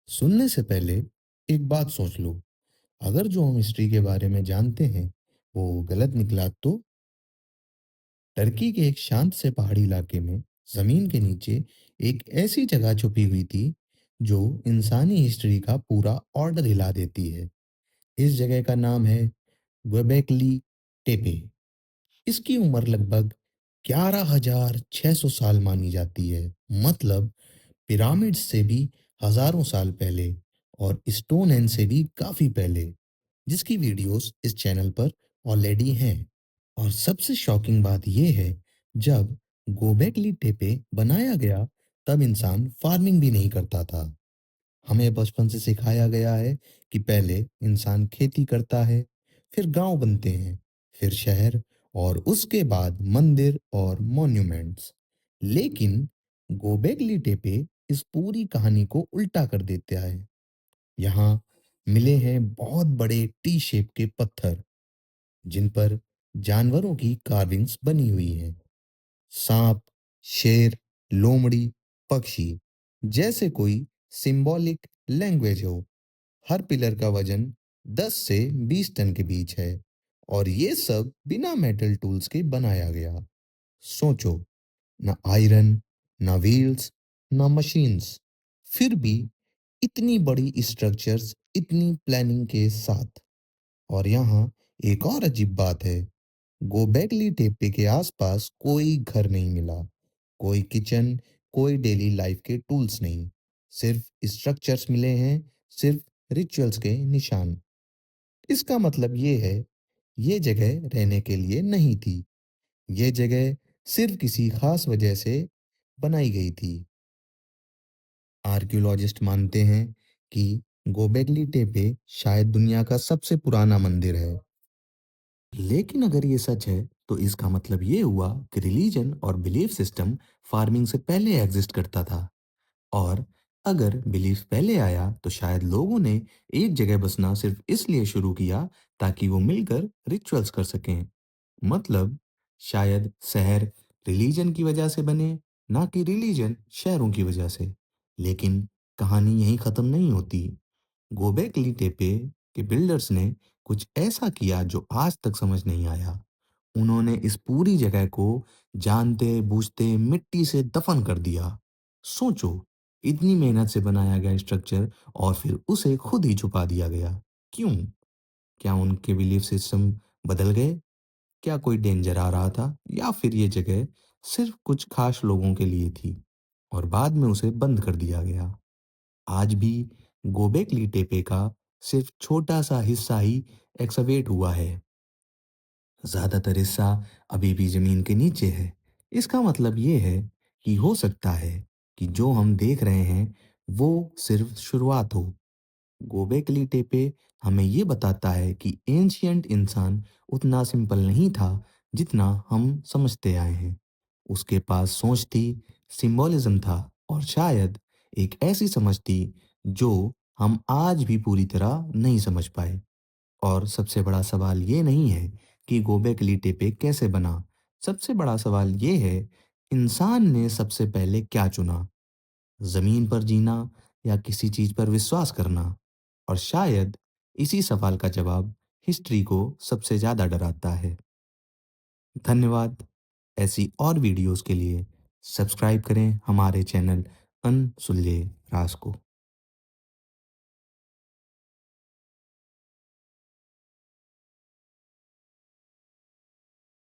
सुनने से पहले एक बात सोच लो। अगर जो हम हिस्ट्री के बारे में जानते हैं वो गलत निकला तो। टर्की के एक शांत से पहाड़ी इलाके में जमीन के नीचे एक ऐसी जगह छुपी हुई थी जो इंसानी हिस्ट्री का पूरा ऑर्डर हिला देती है। इस जगह का नाम है ग्वेबेकली टेपे। इसकी उम्र लगभग 11,600 साल मानी जाती है। मतलब पिरामिड्स से भी हजारों साल पहले और स्टोनहेंज से भी काफी पहले, जिसकी वीडियोस इस चैनल पर ऑलरेडी हैं। और सबसे शॉकिंग बात यह है, जब गोबेकली टेपे बनाया गया तब इंसान फार्मिंग भी नहीं करता था। हमें बचपन से सिखाया गया है कि पहले इंसान खेती करता है, फिर गांव बनते हैं, फिर शहर, और उसके बाद मंदिर और मॉन्यूमेंट्स। लेकिन गोबेगली टेपे इस पूरी कहानी को उल्टा कर देता है। यहाँ मिले हैं बहुत बड़े टी शेप के पत्थर जिन पर जानवरों की कार्विंग्स बनी हुई हैं। सांप, शेर, लोमड़ी, पक्षी, जैसे कोई सिंबॉलिक लैंग्वेज हो। हर पिलर का वजन 10 से 20 टन के बीच है, और ये सब बिना मेटल टूल्स के बनाया गया। सोचो, ना आयरन, ना व्हील्स, ना मशीन्स, फिर भी इतनी बड़ी स्ट्रक्चर्स इतनी प्लानिंग के साथ। और यहाँ एक और अजीब बात है, गोबेगली टेपे के आसपास कोई घर नहीं मिला, कोई किचन, कोई डेली लाइफ के टूल्स नहीं। सिर्फ स्ट्रक्चर्स मिले हैं, सिर्फ रिचुअल्स के निशान। इसका मतलब ये है, ये जगह रहने के लिए नहीं थी। ये जगह सिर्फ किसी खास वजह से बनाई गई थी। आर्कियोलॉजिस्ट मानते हैं कि गोबेगली टेपे शायद दुनिया का सबसे पुराना मंदिर है। लेकिन अगर ये सच है तो इसका मतलब ये हुआ कि रिलीजन और बिलीफ सिस्टम फार्मिंग से पहले एग्जिस्ट करता था। और अगर बिलीफ पहले आया तो शायद लोगों ने एक जगह बसना सिर्फ इसलिए शुरू किया ताकि वो मिलकर रिचुअल्स कर सकें। मतलब शायद शहर रिलीजन की वजह से बने, ना कि रिलीजन शहरों की वजह से। लेकिन कहानी यहीं खत्म नहीं होती। गोबेकली टेपे के बिल्डर्स ने कुछ ऐसा किया जो आज तक समझ नहीं आया। उन्होंने इस पूरी जगह को जानते बूझते मिट्टी से दफन कर दिया। सोचो, इतनी मेहनत से बनाया गया स्ट्रक्चर और फिर उसे खुद ही छुपा दिया गया। क्यों? क्या उनके बिलीफ सिस्टम बदल गए? क्या कोई डेंजर आ रहा था, या फिर ये जगह सिर्फ कुछ खास लोगों के लिए थी और बाद में उसे बंद कर दिया गया? आज भी गोबेकली टेपे का सिर्फ छोटा सा हिस्सा ही एक्सकवेट हुआ है। ज्यादातर हिस्सा अभी भी जमीन के नीचे है। इसका मतलब ये है कि हो सकता है कि जो हम देख रहे हैं वो सिर्फ शुरुआत हो। गोबेकली टेपे हमें ये बताता है कि एंशियंट इंसान उतना सिंपल नहीं था जितना हम समझते आए हैं। उसके पास सोच थी, सिंबोलिज्म था, और शायद एक ऐसी समझ थी जो हम आज भी पूरी तरह नहीं समझ पाए। और सबसे बड़ा सवाल ये नहीं है कि गोबेकली टेपे कैसे बना। सबसे बड़ा सवाल ये है, इंसान ने सबसे पहले क्या चुना? जमीन पर जीना या किसी चीज पर विश्वास करना? और शायद इसी सवाल का जवाब हिस्ट्री को सबसे ज्यादा डराता है। धन्यवाद। ऐसी और वीडियोस के लिए सब्सक्राइब करें हमारे चैनल अनसुलझे राज को।